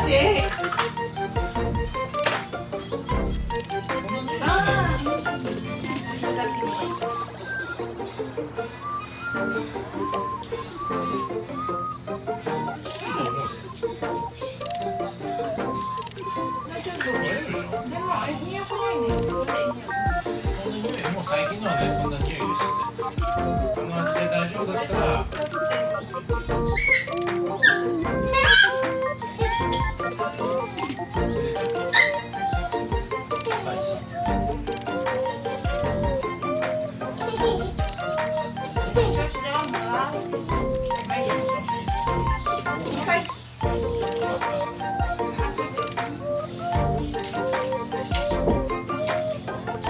Hindi. Ah!でも、匂くないね。もう最近のはね、そんな匂いですよね。この味で大丈夫だったら、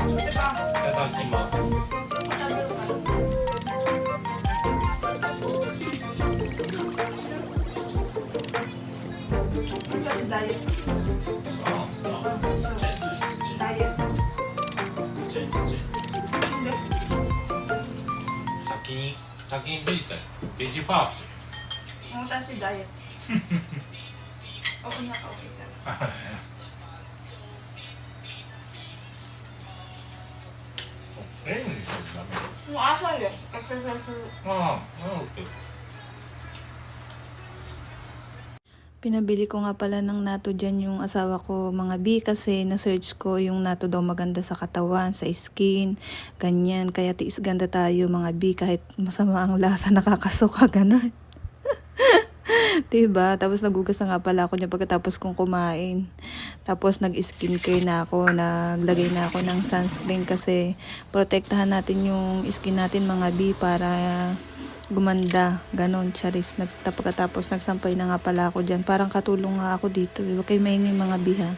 いただきます。ダイエット。ダイエット。先にベジファース私ダイエット。お腹大きいから。ト。塩にしちゃダメ。もう朝でエクササイズする。ああ、OK。Pinabili ko nga pala ng natto dyan yung asawa ko mga B kasi na-search ko yung natto daw maganda sa katawan, sa skin, ganyan. Kaya tiis ganda tayo mga B kahit masama ang lasa nakakasuka, ganun. Diba? Tapos nagugas na nga pala ako niya pagkatapos kong kumain. Tapos nag-skincare na ako, naglagay na ako ng sunscreen kasi protektahan natin yung skin natin mga B para gumanda, ganon, charis. Pagkatapos nagsampay na nga pala ako dyan. Parang katulong nga ako dito. Huwag kayo maingay mga biha.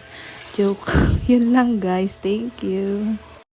Joke. Yun lang guys. Thank you.